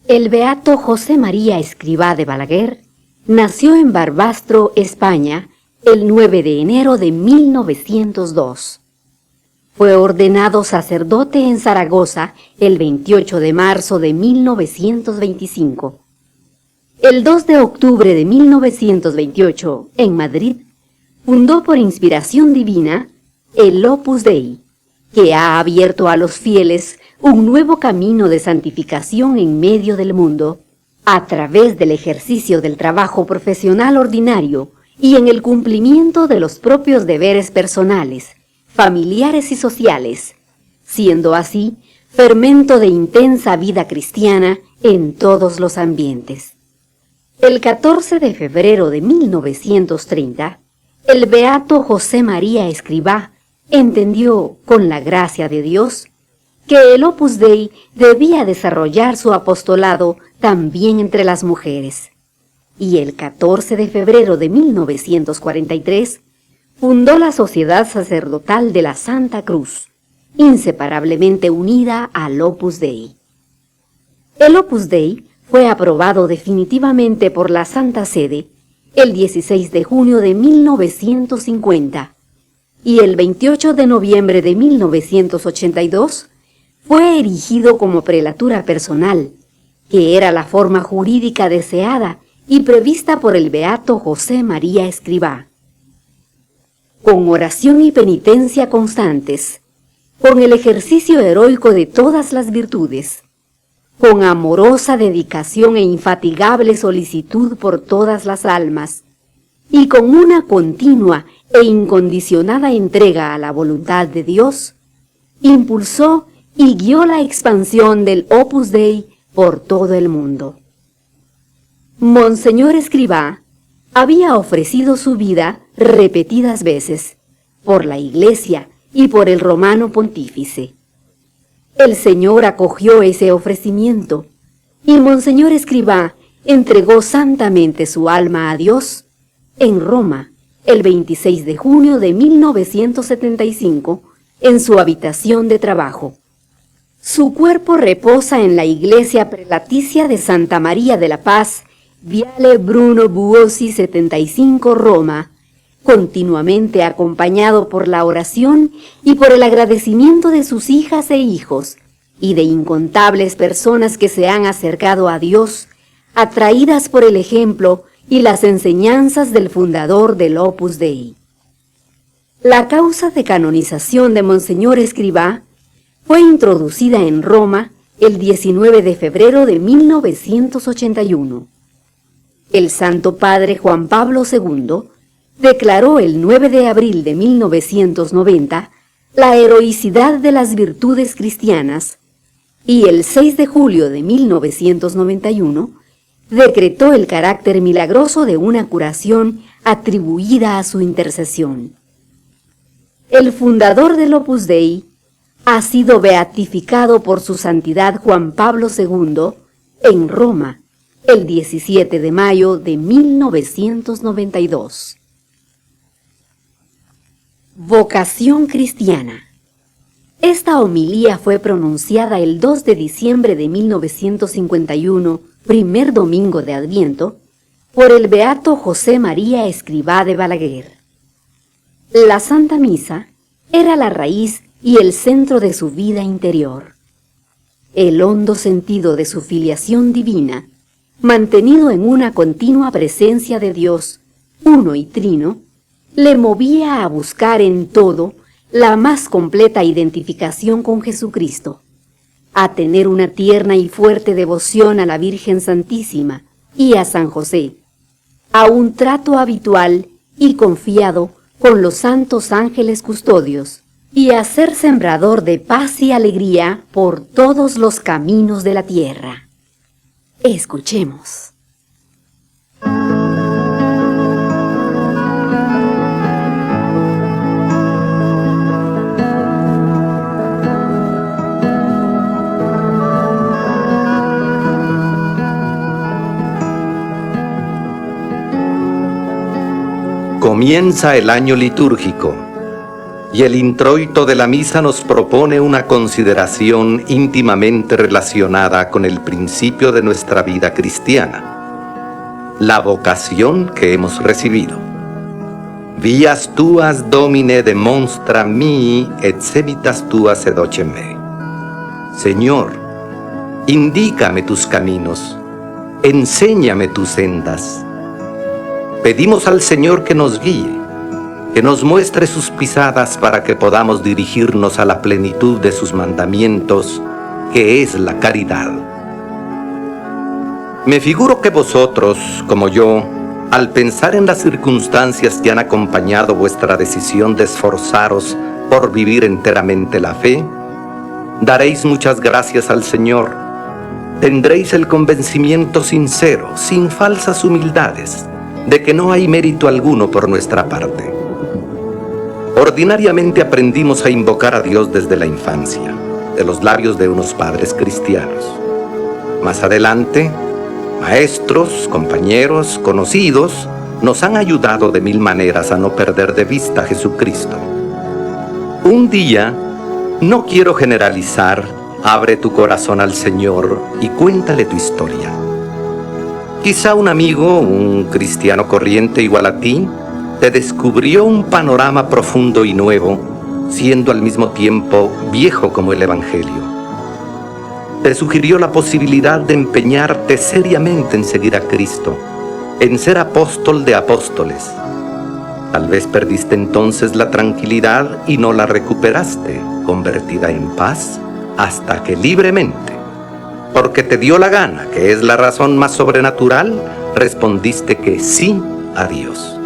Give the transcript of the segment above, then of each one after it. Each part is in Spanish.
El beato José María Escrivá de Balaguer nació en Barbastro, España, el 9 de enero de 1902. Fue ordenado sacerdote en Zaragoza el 28 de marzo de 1925. El 2 de octubre de 1928, en Madrid, fundó por inspiración divina el Opus Dei, que ha abierto a los fieles un nuevo camino de santificación en medio del mundo, a través del ejercicio del trabajo profesional ordinario y en el cumplimiento de los propios deberes personales, familiares y sociales, siendo así fermento de intensa vida cristiana en todos los ambientes. El 14 de febrero de 1930, el beato José María Escrivá entendió, con la gracia de Dios, que el Opus Dei debía desarrollar su apostolado también entre las mujeres. Y el 14 de febrero de 1943 fundó la Sociedad Sacerdotal de la Santa Cruz, inseparablemente unida al Opus Dei. El Opus Dei fue aprobado definitivamente por la Santa Sede el 16 de junio de 1950 y el 28 de noviembre de 1982 fue erigido como prelatura personal, que era la forma jurídica deseada y prevista por el beato José María Escrivá. Con oración y penitencia constantes, con el ejercicio heroico de todas las virtudes, con amorosa dedicación e infatigable solicitud por todas las almas, y con una continua e incondicionada entrega a la voluntad de Dios, impulsó y guió la expansión del Opus Dei por todo el mundo. Monseñor Escrivá había ofrecido su vida repetidas veces por la Iglesia y por el Romano Pontífice. El Señor acogió ese ofrecimiento y Monseñor Escrivá entregó santamente su alma a Dios en Roma el 26 de junio de 1975 en su habitación de trabajo. Su cuerpo reposa en la iglesia prelaticia de Santa María de la Paz, Viale Bruno Buosi 75, Roma, continuamente acompañado por la oración y por el agradecimiento de sus hijas e hijos y de incontables personas que se han acercado a Dios, atraídas por el ejemplo y las enseñanzas del fundador del Opus Dei. La causa de canonización de Monseñor Escrivá fue introducida en Roma el 19 de febrero de 1981. El Santo Padre Juan Pablo II declaró el 9 de abril de 1990 la heroicidad de las virtudes cristianas y el 6 de julio de 1991 decretó el carácter milagroso de una curación atribuida a su intercesión. El fundador del Opus Dei ha sido beatificado por su santidad Juan Pablo II en Roma el 17 de mayo de 1992. Vocación cristiana. Esta homilía fue pronunciada el 2 de diciembre de 1951, primer domingo de Adviento, por el beato José María Escrivá de Balaguer. La Santa Misa era la raíz y el centro de su vida interior. El hondo sentido de su filiación divina, mantenido en una continua presencia de Dios, uno y trino, le movía a buscar en todo la más completa identificación con Jesucristo, a tener una tierna y fuerte devoción a la Virgen Santísima y a San José, a un trato habitual y confiado con los santos ángeles custodios, y a ser sembrador de paz y alegría por todos los caminos de la tierra. Escuchemos. Comienza el año litúrgico y el introito de la misa nos propone una consideración íntimamente relacionada con el principio de nuestra vida cristiana, la vocación que hemos recibido. Vias tuas, Domine, demonstra mi, et sevitas tuas edocem me. Señor, indícame tus caminos, enséñame tus sendas. Pedimos al Señor que nos guíe, que nos muestre sus pisadas para que podamos dirigirnos a la plenitud de sus mandamientos, que es la caridad. Me figuro que vosotros, como yo, al pensar en las circunstancias que han acompañado vuestra decisión de esforzaros por vivir enteramente la fe, daréis muchas gracias al Señor. Tendréis el convencimiento sincero, sin falsas humildades, de que no hay mérito alguno por nuestra parte. Ordinariamente aprendimos a invocar a Dios desde la infancia, de los labios de unos padres cristianos. Más adelante, maestros, compañeros, conocidos, nos han ayudado de mil maneras a no perder de vista a Jesucristo. Un día, no quiero generalizar, abre tu corazón al Señor y cuéntale tu historia. Quizá un amigo, un cristiano corriente igual a ti, te descubrió un panorama profundo y nuevo, siendo al mismo tiempo viejo como el Evangelio. Te sugirió la posibilidad de empeñarte seriamente en seguir a Cristo, en ser apóstol de apóstoles. Tal vez perdiste entonces la tranquilidad y no la recuperaste, convertida en paz, hasta que libremente, porque te dio la gana, que es la razón más sobrenatural, respondiste que sí a Dios.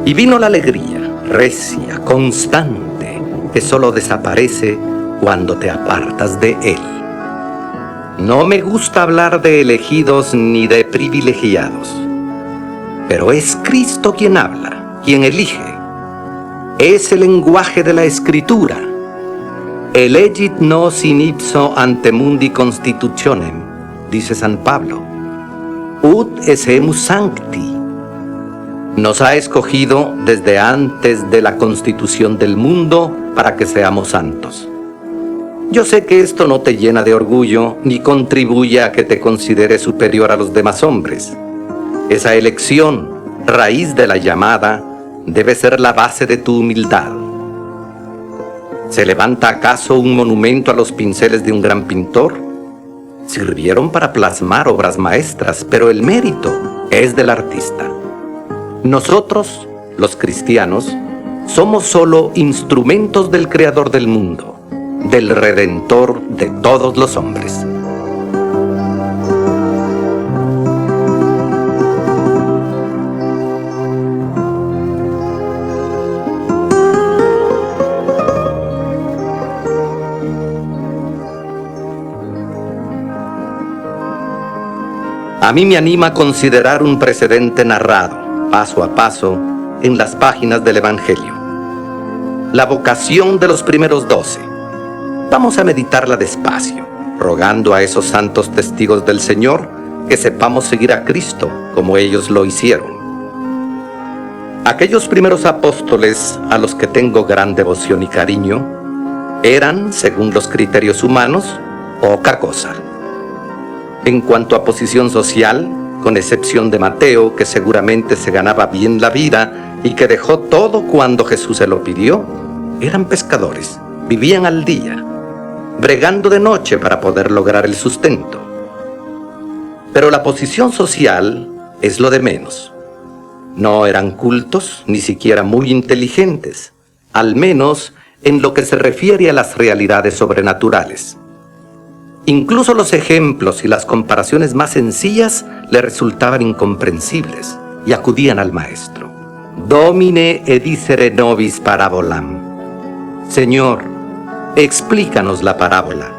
Y vino la alegría, recia, constante, que solo desaparece cuando te apartas de Él. No me gusta hablar de elegidos ni de privilegiados, pero es Cristo quien habla, quien elige. Es el lenguaje de la Escritura. Elegit nos in ipso ante mundi constitutionem, dice San Pablo. Ut essemus sancti. Nos ha escogido desde antes de la constitución del mundo para que seamos santos. Yo sé que esto no te llena de orgullo ni contribuye a que te consideres superior a los demás hombres. Esa elección, raíz de la llamada, debe ser la base de tu humildad. ¿Se levanta acaso un monumento a los pinceles de un gran pintor? Sirvieron para plasmar obras maestras, pero el mérito es del artista. Nosotros, los cristianos, somos solo instrumentos del Creador del mundo, del Redentor de todos los hombres. A mí me anima a considerar un precedente narrado, paso a paso, en las páginas del Evangelio. La vocación de los primeros 12. Vamos a meditarla despacio, rogando a esos santos testigos del Señor que sepamos seguir a Cristo como ellos lo hicieron. Aquellos primeros apóstoles a los que tengo gran devoción y cariño eran, según los criterios humanos, poca cosa. En cuanto a posición social, con excepción de Mateo, que seguramente se ganaba bien la vida y que dejó todo cuando Jesús se lo pidió, eran pescadores, vivían al día, bregando de noche para poder lograr el sustento. Pero la posición social es lo de menos. No eran cultos, ni siquiera muy inteligentes, al menos en lo que se refiere a las realidades sobrenaturales. Incluso los ejemplos y las comparaciones más sencillas le resultaban incomprensibles y acudían al maestro. Domine edicere nobis parabolam. Señor, explícanos la parábola.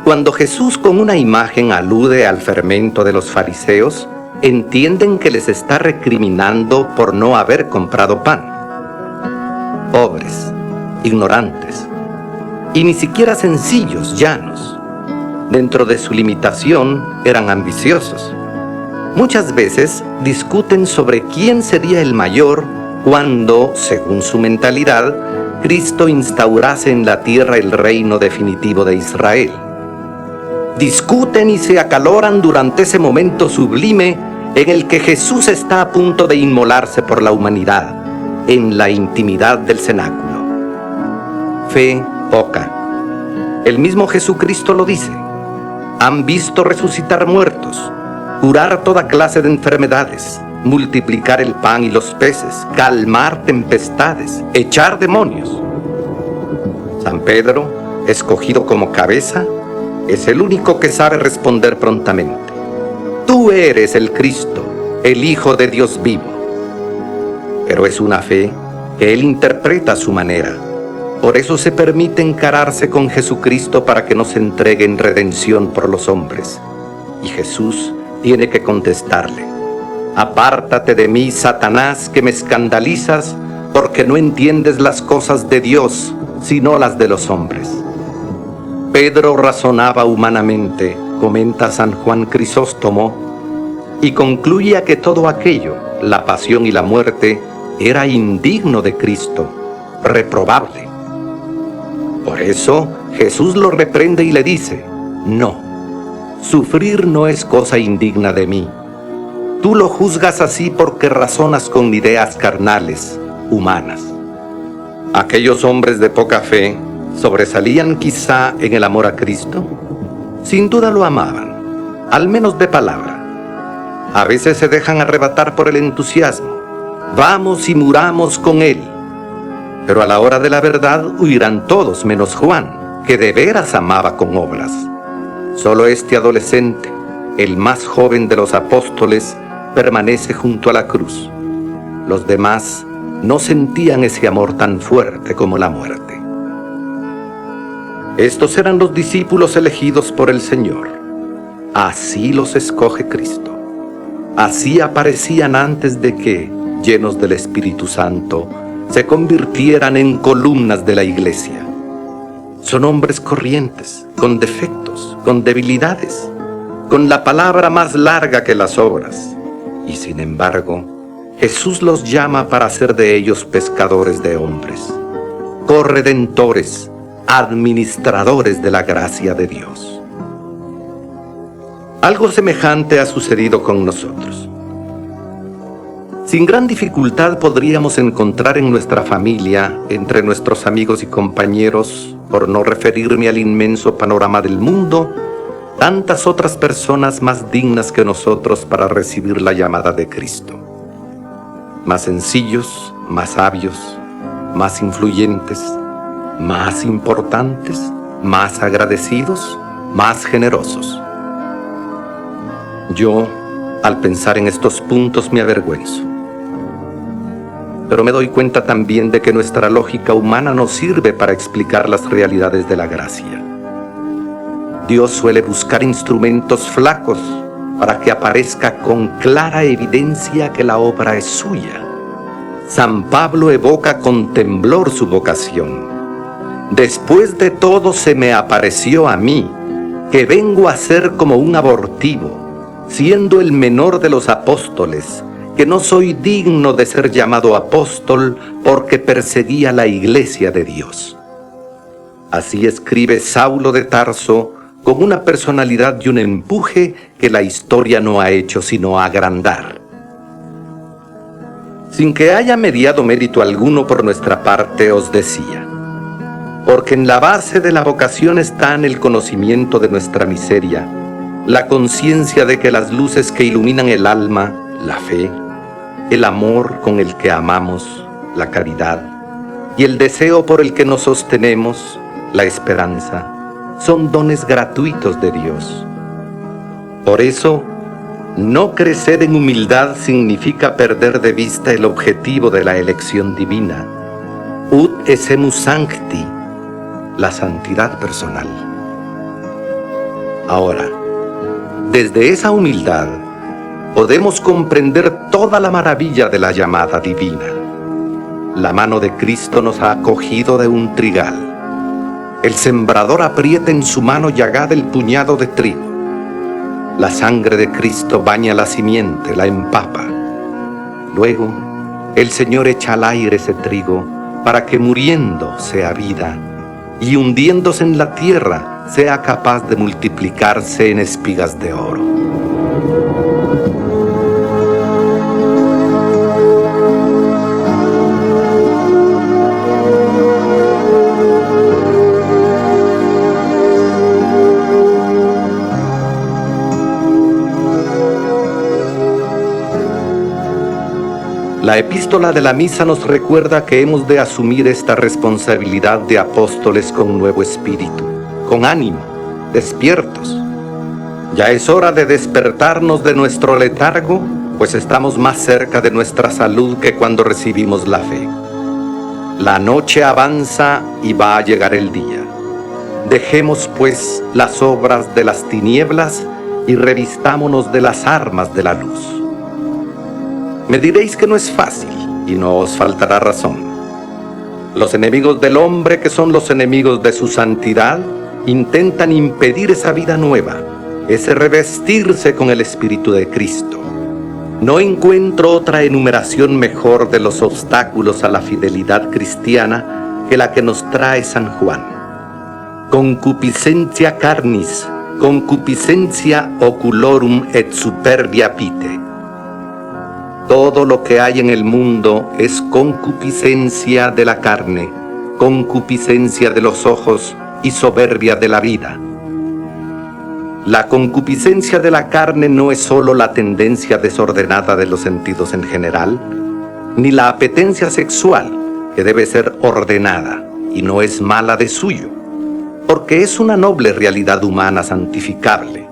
Cuando Jesús con una imagen alude al fermento de los fariseos, entienden que les está recriminando por no haber comprado pan. Pobres, ignorantes, y ni siquiera sencillos, llanos. Dentro de su limitación eran ambiciosos. Muchas veces discuten sobre quién sería el mayor cuando, según su mentalidad, Cristo instaurase en la tierra el reino definitivo de Israel. Discuten y se acaloran durante ese momento sublime en el que Jesús está a punto de inmolarse por la humanidad, en la intimidad del cenáculo. Fe poca. El mismo Jesucristo lo dice. Han visto resucitar muertos, curar toda clase de enfermedades, multiplicar el pan y los peces, calmar tempestades, echar demonios. San Pedro, escogido como cabeza, es el único que sabe responder prontamente. Tú eres el Cristo, el Hijo de Dios vivo. Pero es una fe que él interpreta a su manera. Por eso se permite encararse con Jesucristo para que nos entregue en redención por los hombres. Y Jesús tiene que contestarle: apártate de mí, Satanás, que me escandalizas, porque no entiendes las cosas de Dios, sino las de los hombres. Pedro razonaba humanamente, comenta San Juan Crisóstomo, y concluía que todo aquello, la pasión y la muerte, era indigno de Cristo, reprobable. Por eso Jesús lo reprende y le dice: no, sufrir no es cosa indigna de mí. Tú lo juzgas así porque razonas con ideas carnales, humanas. Aquellos hombres de poca fe sobresalían quizá en el amor a Cristo. Sin duda lo amaban, al menos de palabra. A veces se dejan arrebatar por el entusiasmo. Vamos y muramos con Él. Pero a la hora de la verdad huirán todos menos Juan, que de veras amaba con obras. Solo este adolescente, el más joven de los apóstoles, permanece junto a la cruz. Los demás no sentían ese amor tan fuerte como la muerte. Estos eran los discípulos elegidos por el Señor. Así los escoge Cristo. Así aparecían antes de que, llenos del Espíritu Santo, se convirtieran en columnas de la iglesia. Son hombres corrientes, con defectos, con debilidades, con la palabra más larga que las obras. Y sin embargo, Jesús los llama para hacer de ellos pescadores de hombres, corredentores, administradores de la gracia de Dios. Algo semejante ha sucedido con nosotros. Sin gran dificultad podríamos encontrar en nuestra familia, entre nuestros amigos y compañeros, por no referirme al inmenso panorama del mundo, tantas otras personas más dignas que nosotros para recibir la llamada de Cristo. Más sencillos, más sabios, más influyentes, más importantes, más agradecidos, más generosos. Yo, al pensar en estos puntos, me avergüenzo. Pero me doy cuenta también de que nuestra lógica humana no sirve para explicar las realidades de la gracia. Dios suele buscar instrumentos flacos para que aparezca con clara evidencia que la obra es suya. San Pablo evoca con temblor su vocación. Después de todo se me apareció a mí, que vengo a ser como un abortivo, siendo el menor de los apóstoles, que no soy digno de ser llamado apóstol porque perseguía la iglesia de Dios. Así escribe Saulo de Tarso, con una personalidad y un empuje que la historia no ha hecho sino agrandar. Sin que haya mediado mérito alguno por nuestra parte, os decía, porque en la base de la vocación está en el conocimiento de nuestra miseria, la conciencia de que las luces que iluminan el alma, la fe, el amor con el que amamos, la caridad, y el deseo por el que nos sostenemos, la esperanza, son dones gratuitos de Dios. Por eso, no crecer en humildad significa perder de vista el objetivo de la elección divina, ut essemus sancti, la santidad personal. Ahora, desde esa humildad, podemos comprender toda la maravilla de la llamada divina. La mano de Cristo nos ha acogido de un trigal. El sembrador aprieta en su mano llagada el puñado de trigo. La sangre de Cristo baña la simiente, la empapa. Luego, el Señor echa al aire ese trigo para que muriendo sea vida y hundiéndose en la tierra sea capaz de multiplicarse en espigas de oro. La epístola de la misa nos recuerda que hemos de asumir esta responsabilidad de apóstoles con nuevo espíritu, con ánimo, despiertos. Ya es hora de despertarnos de nuestro letargo, pues estamos más cerca de nuestra salud que cuando recibimos la fe. La noche avanza y va a llegar el día. Dejemos pues las obras de las tinieblas y revistámonos de las armas de la luz. Me diréis que no es fácil, y no os faltará razón. Los enemigos del hombre, que son los enemigos de su santidad, intentan impedir esa vida nueva, ese revestirse con el Espíritu de Cristo. No encuentro otra enumeración mejor de los obstáculos a la fidelidad cristiana que la que nos trae San Juan. Concupiscentia carnis, concupiscentia oculorum et superbia pite. Todo lo que hay en el mundo es concupiscencia de la carne, concupiscencia de los ojos y soberbia de la vida. La concupiscencia de la carne no es solo la tendencia desordenada de los sentidos en general, ni la apetencia sexual, que debe ser ordenada y no es mala de suyo, porque es una noble realidad humana santificable.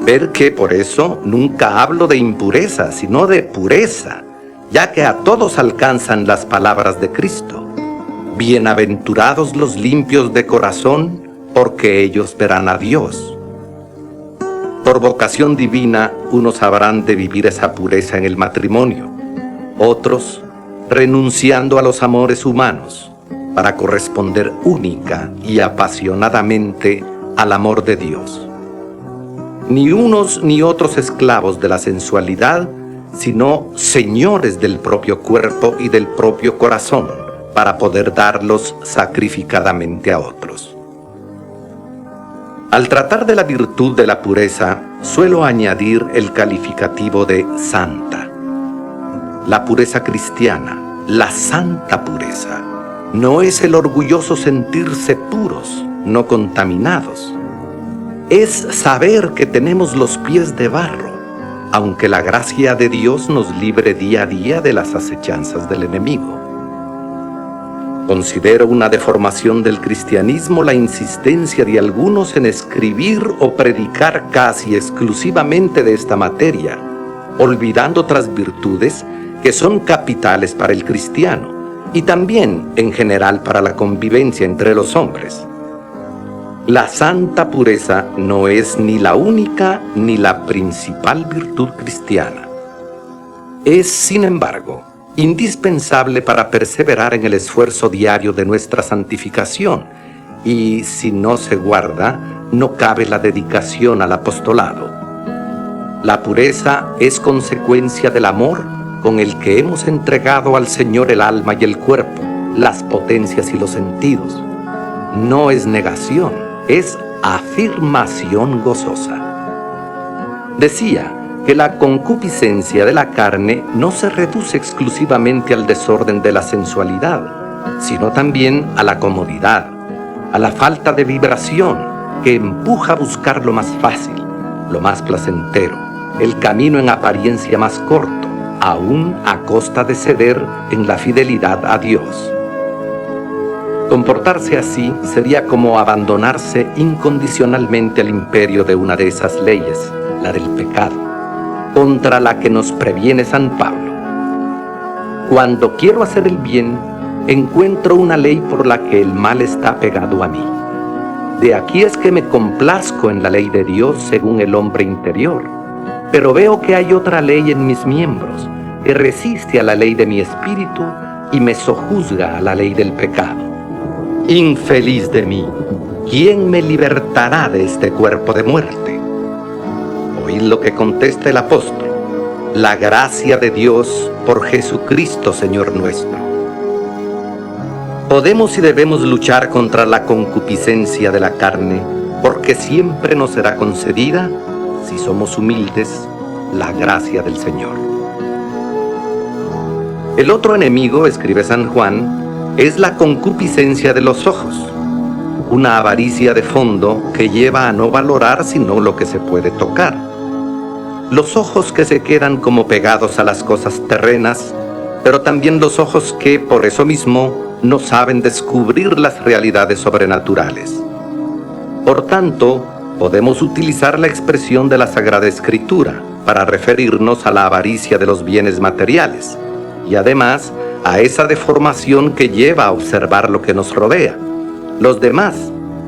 Ver que por eso nunca hablo de impureza, sino de pureza, ya que a todos alcanzan las palabras de Cristo. Bienaventurados los limpios de corazón, porque ellos verán a Dios. Por vocación divina, unos habrán de vivir esa pureza en el matrimonio, otros renunciando a los amores humanos, para corresponder única y apasionadamente al amor de Dios. Ni unos ni otros esclavos de la sensualidad, sino señores del propio cuerpo y del propio corazón, para poder darlos sacrificadamente a otros. Al tratar de la virtud de la pureza, suelo añadir el calificativo de santa. La pureza cristiana, la santa pureza, no es el orgulloso sentirse puros, no contaminados. Es saber que tenemos los pies de barro, aunque la gracia de Dios nos libre día a día de las acechanzas del enemigo. Considero una deformación del cristianismo la insistencia de algunos en escribir o predicar casi exclusivamente de esta materia, olvidando otras virtudes que son capitales para el cristiano y también en general para la convivencia entre los hombres. La santa pureza no es ni la única ni la principal virtud cristiana. Es, sin embargo, indispensable para perseverar en el esfuerzo diario de nuestra santificación y, si no se guarda, no cabe la dedicación al apostolado. La pureza es consecuencia del amor con el que hemos entregado al Señor el alma y el cuerpo, las potencias y los sentidos. No es negación, es afirmación gozosa. Decía que la concupiscencia de la carne no se reduce exclusivamente al desorden de la sensualidad, sino también a la comodidad, a la falta de vibración que empuja a buscar lo más fácil, lo más placentero, el camino en apariencia más corto, aún a costa de ceder en la fidelidad a Dios. Comportarse así sería como abandonarse incondicionalmente al imperio de una de esas leyes, la del pecado, contra la que nos previene San Pablo. Cuando quiero hacer el bien, encuentro una ley por la que el mal está pegado a mí. De aquí es que me complazco en la ley de Dios según el hombre interior, pero veo que hay otra ley en mis miembros que resiste a la ley de mi espíritu y me sojuzga a la ley del pecado. Infeliz de mí, ¿quién me libertará de este cuerpo de muerte? Oíd lo que contesta el apóstol. la gracia de Dios por Jesucristo, Señor nuestro. Podemos y debemos luchar contra la concupiscencia de la carne, porque siempre nos será concedida, si somos humildes, la gracia del Señor. El otro enemigo, escribe San Juan, es la concupiscencia de los ojos, una avaricia de fondo que lleva a no valorar sino lo que se puede tocar. Los ojos que se quedan como pegados a las cosas terrenas, pero también los ojos que, por eso mismo, no saben descubrir las realidades sobrenaturales. Por tanto, podemos utilizar la expresión de la Sagrada Escritura para referirnos a la avaricia de los bienes materiales y además a esa deformación que lleva a observar lo que nos rodea, los demás,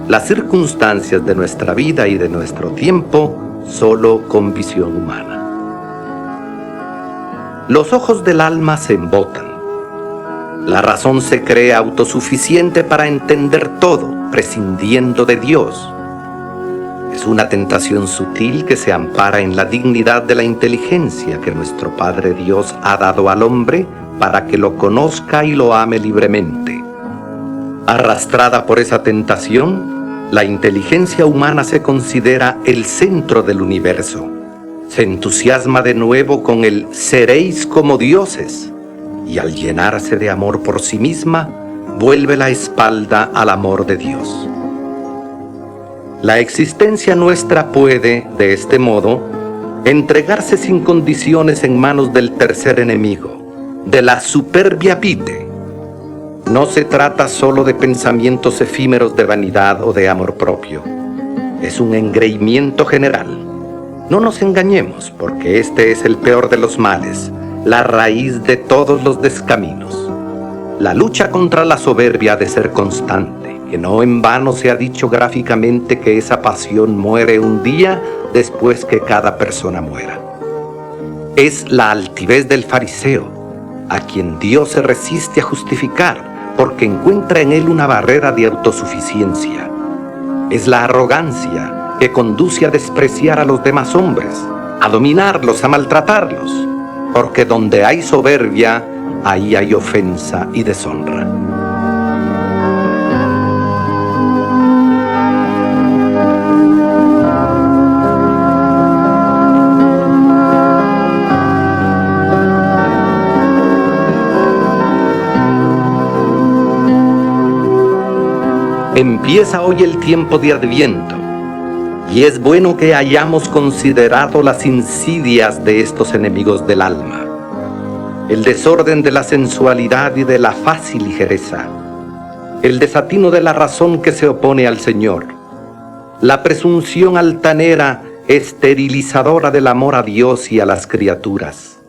las circunstancias de nuestra vida y de nuestro tiempo, solo con visión humana. Los ojos del alma se embotan. La razón se cree autosuficiente para entender todo, prescindiendo de Dios. Es una tentación sutil que se ampara en la dignidad de la inteligencia que nuestro Padre Dios ha dado al hombre para que lo conozca y lo ame libremente. Arrastrada por esa tentación, la inteligencia humana se considera el centro del universo. Se entusiasma de nuevo con el «seréis como dioses», y al llenarse de amor por sí misma, vuelve la espalda al amor de Dios. La existencia nuestra puede, de este modo, entregarse sin condiciones en manos del tercer enemigo, de la superbia vite. No se trata solo de pensamientos efímeros de vanidad o de amor propio. Es un engreimiento general. No nos engañemos, porque este es el peor de los males, la raíz de todos los descaminos. La lucha contra la soberbia ha de ser constante, que no en vano se ha dicho gráficamente que esa pasión muere un día después que cada persona muera. Es la altivez del fariseo, a quien Dios se resiste a justificar, porque encuentra en él una barrera de autosuficiencia. Es la arrogancia que conduce a despreciar a los demás hombres, a dominarlos, a maltratarlos, porque donde hay soberbia, ahí hay ofensa y deshonra. Empieza hoy el tiempo de Adviento, y es bueno que hayamos considerado las insidias de estos enemigos del alma. El desorden de la sensualidad y de la fácil ligereza, el desatino de la razón que se opone al Señor, la presunción altanera, esterilizadora del amor a Dios y a las criaturas.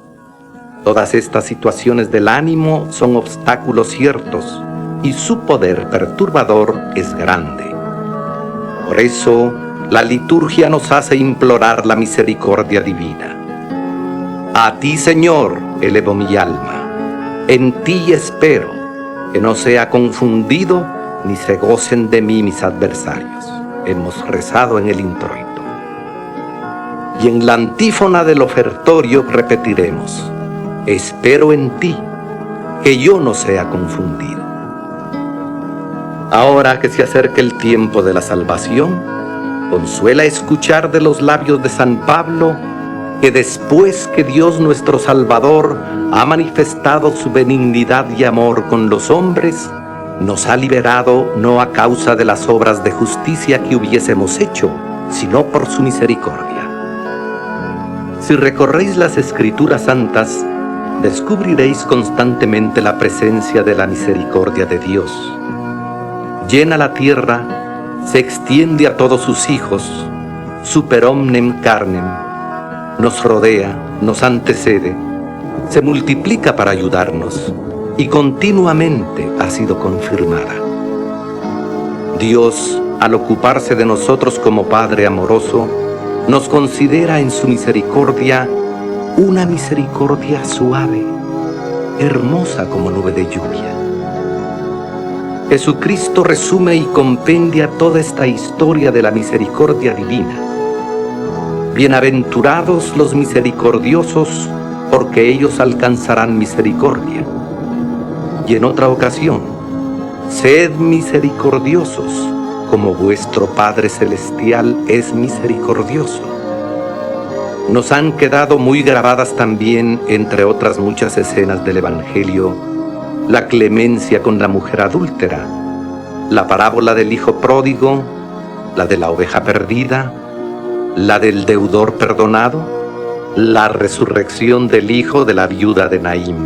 Todas estas situaciones del ánimo son obstáculos ciertos, y su poder perturbador es grande. Por eso, la liturgia nos hace implorar la misericordia divina. A ti, Señor, elevo mi alma. En ti espero, que no sea confundido ni se gocen de mí mis adversarios. Hemos rezado en el introito. Y en la antífona del ofertorio repetiremos: espero en ti, que yo no sea confundido. Ahora que se acerca el tiempo de la salvación, consuela escuchar de los labios de San Pablo que después que Dios nuestro Salvador ha manifestado su benignidad y amor con los hombres, nos ha liberado no a causa de las obras de justicia que hubiésemos hecho, sino por su misericordia. Si recorréis las Escrituras Santas, descubriréis constantemente la presencia de la misericordia de Dios. Llena la tierra, se extiende a todos sus hijos, super omnem carnem, nos rodea, nos antecede, se multiplica para ayudarnos y continuamente ha sido confirmada. Dios, al ocuparse de nosotros como Padre amoroso, nos considera en su misericordia una misericordia suave, hermosa como nube de lluvia. Jesucristo resume y compendia toda esta historia de la misericordia divina. Bienaventurados los misericordiosos, porque ellos alcanzarán misericordia. Y en otra ocasión, sed misericordiosos, como vuestro Padre Celestial es misericordioso. Nos han quedado muy grabadas también, entre otras muchas escenas del Evangelio, la clemencia con la mujer adúltera, la parábola del hijo pródigo, la de la oveja perdida, la del deudor perdonado, la resurrección del hijo de la viuda de Naín.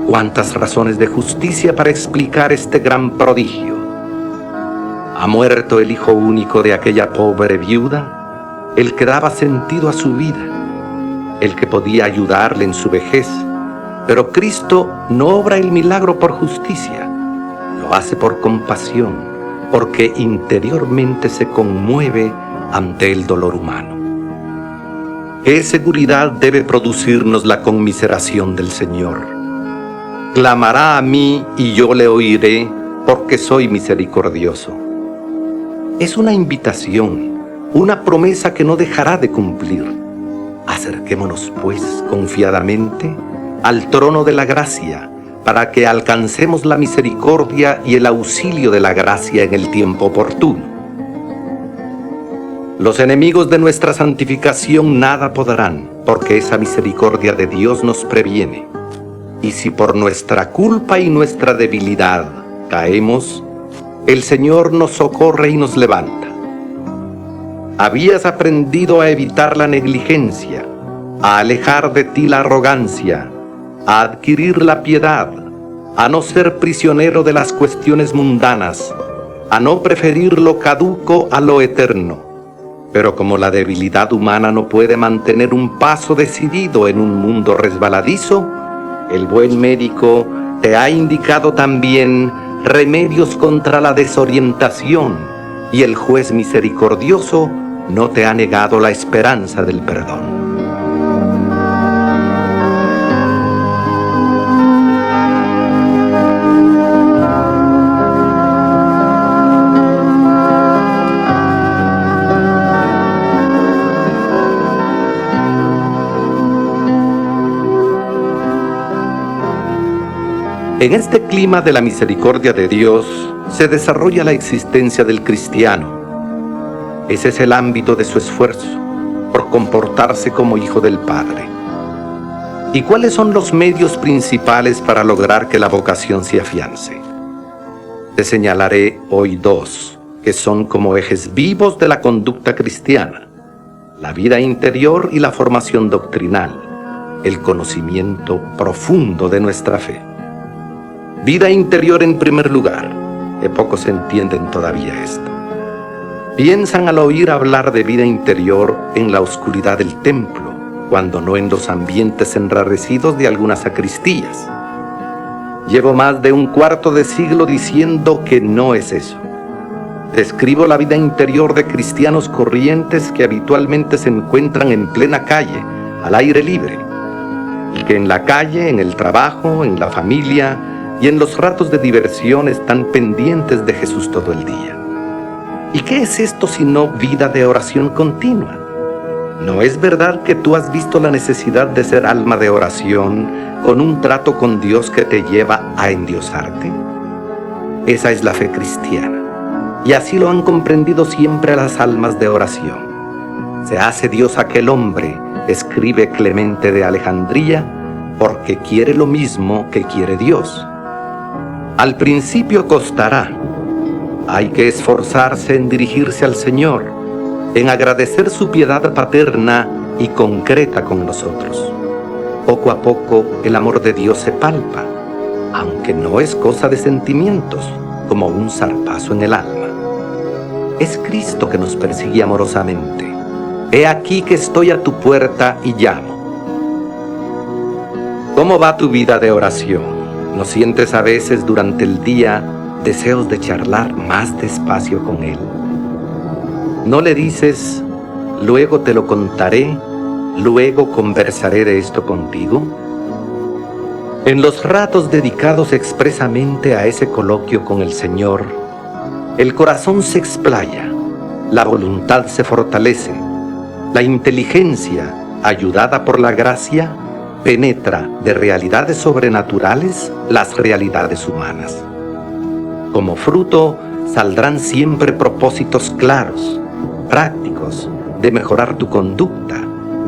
Cuántas razones de justicia para explicar este gran prodigio. Ha muerto el hijo único de aquella pobre viuda, el que daba sentido a su vida, el que podía ayudarle en su vejez, pero Cristo no obra el milagro por justicia, lo hace por compasión, porque interiormente se conmueve ante el dolor humano. ¿Qué seguridad debe producirnos la conmiseración del Señor? Clamará a mí y yo le oiré, porque soy misericordioso. Es una invitación, una promesa que no dejará de cumplir. Acerquémonos, pues, confiadamente al trono de la gracia, para que alcancemos la misericordia y el auxilio de la gracia en el tiempo oportuno. Los enemigos de nuestra santificación nada podrán, porque esa misericordia de Dios nos previene. Y si por nuestra culpa y nuestra debilidad caemos, el Señor nos socorre y nos levanta. Habías aprendido a evitar la negligencia, a alejar de ti la arrogancia, a adquirir la piedad, a no ser prisionero de las cuestiones mundanas, a no preferir lo caduco a lo eterno. Pero como la debilidad humana no puede mantener un paso decidido en un mundo resbaladizo, el buen médico te ha indicado también remedios contra la desorientación, y el juez misericordioso no te ha negado la esperanza del perdón. En este clima de la misericordia de Dios se desarrolla la existencia del cristiano. Ese es el ámbito de su esfuerzo, por comportarse como hijo del Padre. ¿Y cuáles son los medios principales para lograr que la vocación se afiance? Te señalaré hoy dos, que son como ejes vivos de la conducta cristiana: la vida interior y la formación doctrinal, el conocimiento profundo de nuestra fe. Vida interior en primer lugar, que pocos entienden todavía esto. Piensan al oír hablar de vida interior en la oscuridad del templo, cuando no en los ambientes enrarecidos de algunas sacristías. Llevo más de un cuarto de siglo diciendo que no es eso. Describo la vida interior de cristianos corrientes que habitualmente se encuentran en plena calle, al aire libre, y que en la calle, en el trabajo, en la familia y en los ratos de diversión están pendientes de Jesús todo el día. ¿Y qué es esto sino vida de oración continua? ¿No es verdad que tú has visto la necesidad de ser alma de oración con un trato con Dios que te lleva a endiosarte? Esa es la fe cristiana, y así lo han comprendido siempre las almas de oración. Se hace Dios aquel hombre, escribe Clemente de Alejandría, porque quiere lo mismo que quiere Dios. Al principio costará. Hay que esforzarse en dirigirse al Señor, en agradecer su piedad paterna y concreta con nosotros. Poco a poco el amor de Dios se palpa, aunque no es cosa de sentimientos, como un zarpazo en el alma. Es Cristo que nos persigue amorosamente. He aquí que estoy a tu puerta y llamo. ¿Cómo va tu vida de oración? ¿No sientes a veces durante el día deseos de charlar más despacio con Él? ¿No le dices, luego te lo contaré, luego conversaré de esto contigo? En los ratos dedicados expresamente a ese coloquio con el Señor, el corazón se explaya, la voluntad se fortalece, la inteligencia, ayudada por la gracia, penetra de realidades sobrenaturales las realidades humanas. Como fruto saldrán siempre propósitos claros, prácticos, de mejorar tu conducta,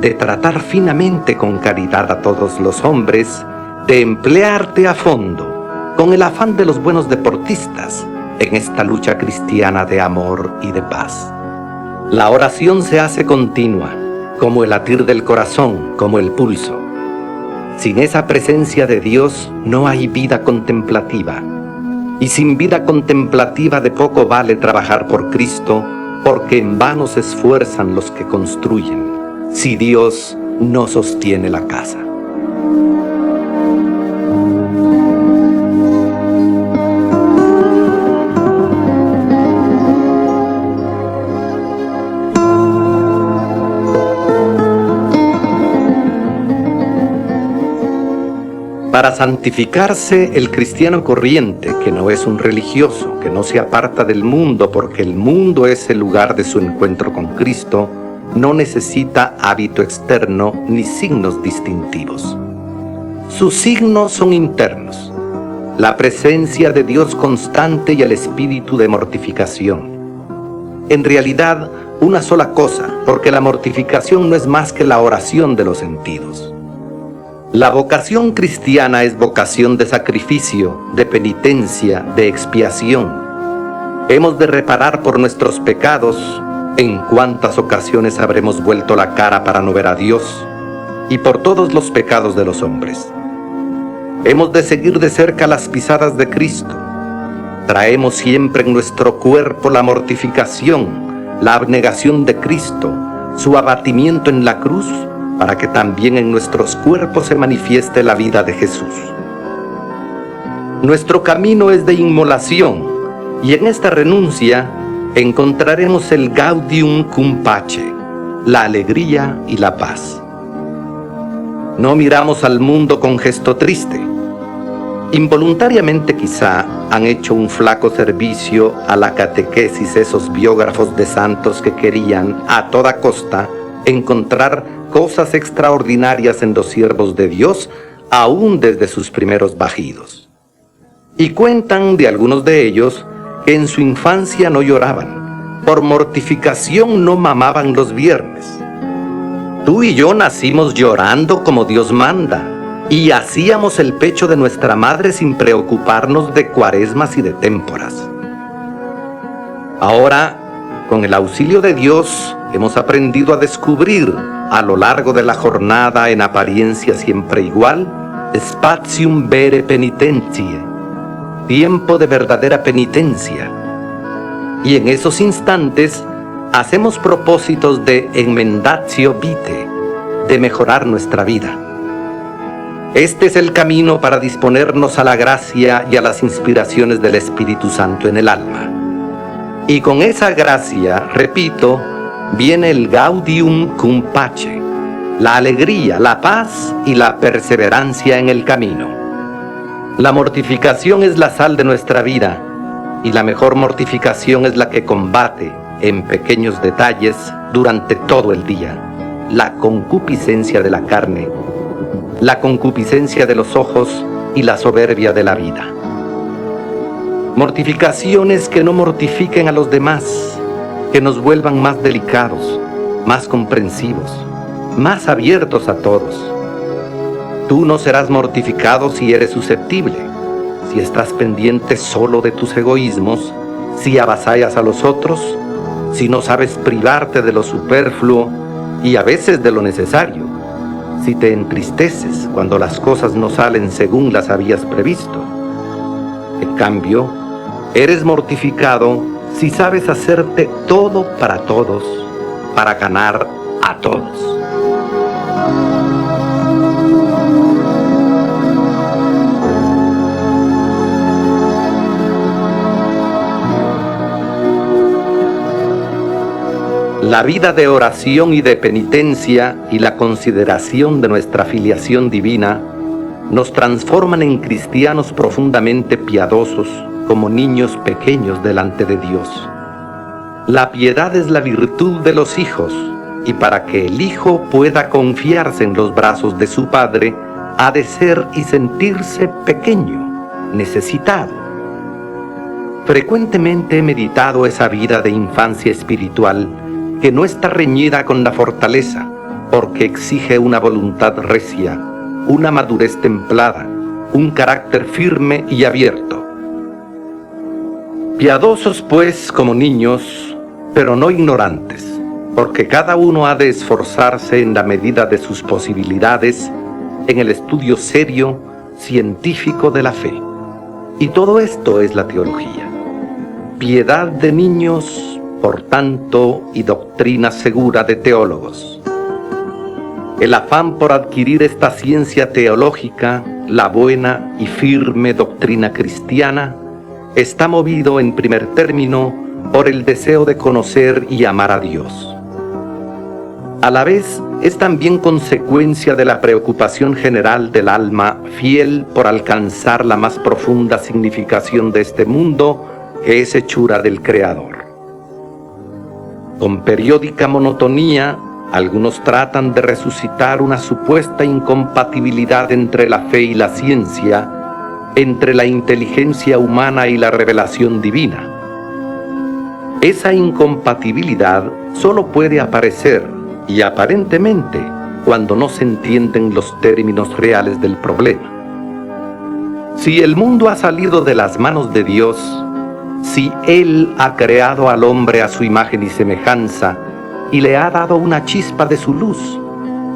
de tratar finamente con caridad a todos los hombres, de emplearte a fondo, con el afán de los buenos deportistas, en esta lucha cristiana de amor y de paz. La oración se hace continua, como el latir del corazón, como el pulso. Sin esa presencia de Dios no hay vida contemplativa. Y sin vida contemplativa de poco vale trabajar por Cristo, porque en vano se esfuerzan los que construyen, si Dios no sostiene la casa. Para santificarse, el cristiano corriente, que no es un religioso, que no se aparta del mundo porque el mundo es el lugar de su encuentro con Cristo, no necesita hábito externo ni signos distintivos. Sus signos son internos: la presencia de Dios constante y el espíritu de mortificación. En realidad, una sola cosa, porque la mortificación no es más que la oración de los sentidos. La vocación cristiana es vocación de sacrificio, de penitencia, de expiación. Hemos de reparar por nuestros pecados. En cuántas ocasiones habremos vuelto la cara para no ver a Dios, y por todos los pecados de los hombres. Hemos de seguir de cerca las pisadas de Cristo. Traemos siempre en nuestro cuerpo la mortificación, la abnegación de Cristo, su abatimiento en la cruz, para que también en nuestros cuerpos se manifieste la vida de Jesús. Nuestro camino es de inmolación, y en esta renuncia encontraremos el gaudium cum pace, la alegría y la paz. No miramos al mundo con gesto triste. Involuntariamente quizá han hecho un flaco servicio a la catequesis esos biógrafos de santos que querían, a toda costa, encontrar cosas extraordinarias en los siervos de Dios, aún desde sus primeros bajidos. Y cuentan de algunos de ellos que en su infancia no lloraban, por mortificación no mamaban los viernes. Tú y yo nacimos llorando como Dios manda, y hacíamos el pecho de nuestra madre sin preocuparnos de cuaresmas y de témporas. Ahora, con el auxilio de Dios, hemos aprendido a descubrir a lo largo de la jornada, en apariencia siempre igual, spatium vere penitentiae, tiempo de verdadera penitencia. Y en esos instantes hacemos propósitos de enmendatio vitae, de mejorar nuestra vida. Este es el camino para disponernos a la gracia y a las inspiraciones del Espíritu Santo en el alma. Y con esa gracia, repito, viene el gaudium cum pace, la alegría, la paz y la perseverancia en el camino. La mortificación es la sal de nuestra vida, y la mejor mortificación es la que combate en pequeños detalles durante todo el día: la concupiscencia de la carne, la concupiscencia de los ojos y la soberbia de la vida. Mortificaciones que no mortifiquen a los demás, que nos vuelvan más delicados, más comprensivos, más abiertos a todos. Tú no serás mortificado si eres susceptible, si estás pendiente solo de tus egoísmos, si avasallas a los otros, si no sabes privarte de lo superfluo y a veces de lo necesario, si te entristeces cuando las cosas no salen según las habías previsto. En cambio, eres mortificado si sabes hacerte todo para todos, para ganar a todos. La vida de oración y de penitencia y la consideración de nuestra filiación divina nos transforman en cristianos profundamente piadosos, como niños pequeños delante de Dios. La piedad es la virtud de los hijos, y para que el hijo pueda confiarse en los brazos de su padre, ha de ser y sentirse pequeño, necesitado. Frecuentemente he meditado esa vida de infancia espiritual que no está reñida con la fortaleza, porque exige una voluntad recia, una madurez templada, un carácter firme y abierto. Piadosos pues como niños, pero no ignorantes, porque cada uno ha de esforzarse en la medida de sus posibilidades en el estudio serio, científico de la fe. Y todo esto es la teología. Piedad de niños, por tanto, y doctrina segura de teólogos. El afán por adquirir esta ciencia teológica, la buena y firme doctrina cristiana, está movido en primer término por el deseo de conocer y amar a Dios. A la vez, es también consecuencia de la preocupación general del alma fiel por alcanzar la más profunda significación de este mundo, que es hechura del Creador. Con periódica monotonía, algunos tratan de resucitar una supuesta incompatibilidad entre la fe y la ciencia, entre la inteligencia humana y la revelación divina. Esa incompatibilidad solo puede aparecer, y aparentemente, cuando no se entienden los términos reales del problema. Si el mundo ha salido de las manos de Dios, si Él ha creado al hombre a su imagen y semejanza y le ha dado una chispa de su luz,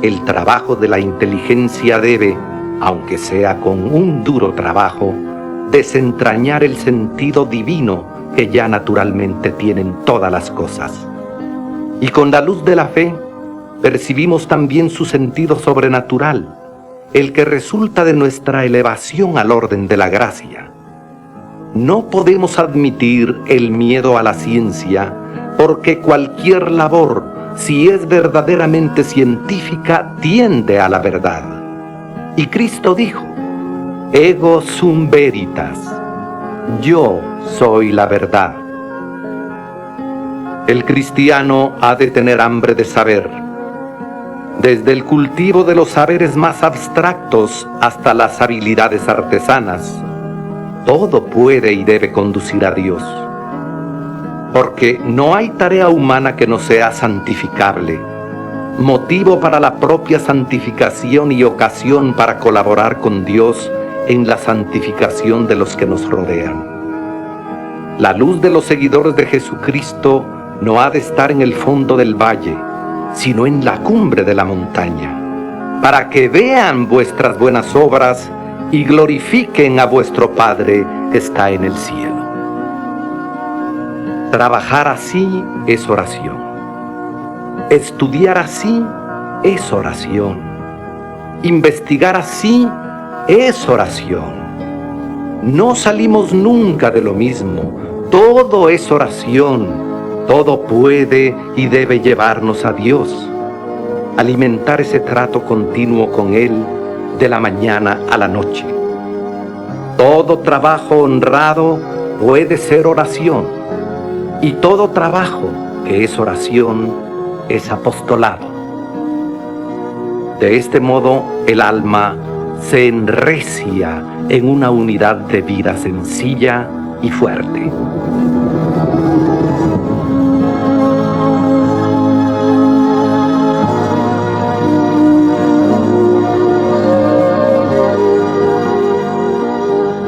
el trabajo de la inteligencia debe, aunque sea con un duro trabajo, desentrañar el sentido divino que ya naturalmente tienen todas las cosas. Y con la luz de la fe, percibimos también su sentido sobrenatural, el que resulta de nuestra elevación al orden de la gracia. No podemos admitir el miedo a la ciencia, porque cualquier labor, si es verdaderamente científica, tiende a la verdad. Y Cristo dijo: Ego sum veritas, yo soy la verdad. El cristiano ha de tener hambre de saber, desde el cultivo de los saberes más abstractos hasta las habilidades artesanas. Todo puede y debe conducir a Dios, porque no hay tarea humana que no sea santificable, motivo para la propia santificación y ocasión para colaborar con Dios en la santificación de los que nos rodean. La luz de los seguidores de Jesucristo no ha de estar en el fondo del valle, sino en la cumbre de la montaña, para que vean vuestras buenas obras y glorifiquen a vuestro Padre que está en el cielo. Trabajar así es oración. Estudiar así es oración. Investigar así es oración. No salimos nunca de lo mismo. Todo es oración. Todo puede y debe llevarnos a Dios. Alimentar ese trato continuo con Él de la mañana a la noche. Todo trabajo honrado puede ser oración, y todo trabajo que es oración es apostolado. De este modo, el alma se enrecia en una unidad de vida sencilla y fuerte.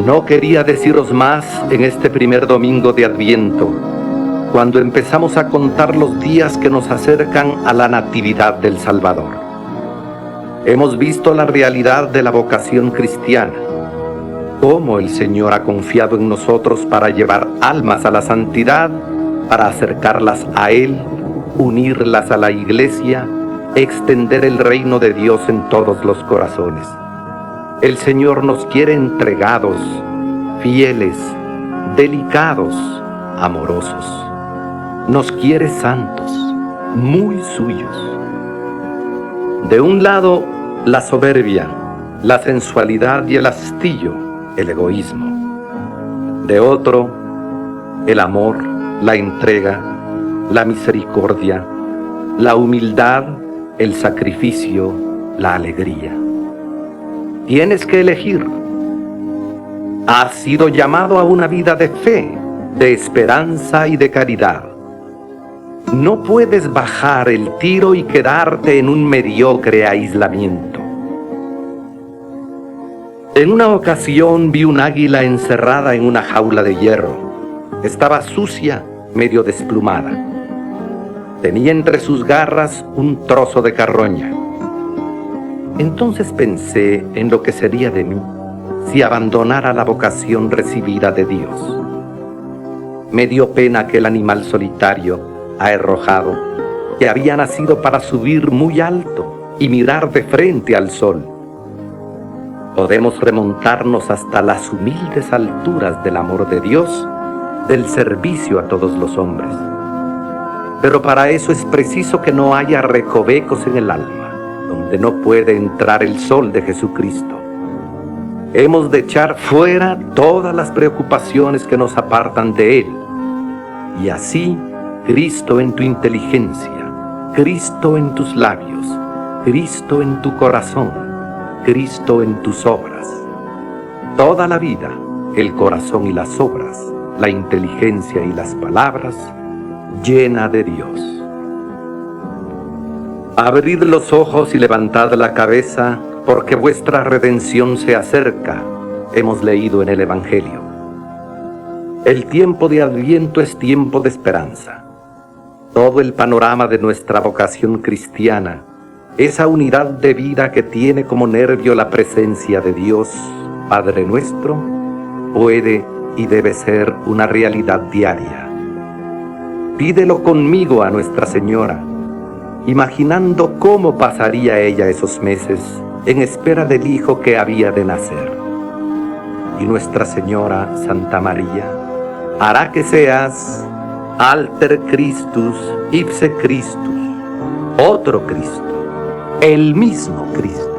No quería deciros más en este primer domingo de Adviento, cuando empezamos a contar los días que nos acercan a la Natividad del Salvador. Hemos visto la realidad de la vocación cristiana, cómo el Señor ha confiado en nosotros para llevar almas a la santidad, para acercarlas a Él, unirlas a la Iglesia, extender el reino de Dios en todos los corazones. El Señor nos quiere entregados, fieles, delicados, amorosos. Nos quiere santos, muy suyos. De un lado, la soberbia, la sensualidad y el hastío, el egoísmo. De otro, el amor, la entrega, la misericordia, la humildad, el sacrificio, la alegría. Tienes que elegir. Has sido llamado a una vida de fe, de esperanza y de caridad. No puedes bajar el tiro y quedarte en un mediocre aislamiento. En una ocasión vi un águila encerrada en una jaula de hierro. Estaba sucia, medio desplumada. Tenía entre sus garras un trozo de carroña. Entonces pensé en lo que sería de mí si abandonara la vocación recibida de Dios. Me dio pena aquel animal solitario, arrojado, que había nacido para subir muy alto y mirar de frente al sol. Podemos remontarnos hasta las humildes alturas del amor de Dios, del servicio a todos los hombres. Pero para eso es preciso que no haya recovecos en el alma, donde no puede entrar el sol de Jesucristo. Hemos de echar fuera todas las preocupaciones que nos apartan de Él, y así Cristo en tu inteligencia, Cristo en tus labios, Cristo en tu corazón, Cristo en tus obras. Toda la vida, el corazón y las obras, la inteligencia y las palabras, llena de Dios. Abrid los ojos y levantad la cabeza, porque vuestra redención se acerca, hemos leído en el Evangelio. El tiempo de Adviento es tiempo de esperanza. Todo el panorama de nuestra vocación cristiana, esa unidad de vida que tiene como nervio la presencia de Dios, Padre nuestro, puede y debe ser una realidad diaria. Pídelo conmigo a Nuestra Señora, imaginando cómo pasaría ella esos meses en espera del Hijo que había de nacer. Y Nuestra Señora, Santa María, hará que seas alter Christus ipse Christus, otro Cristo, el mismo Cristo.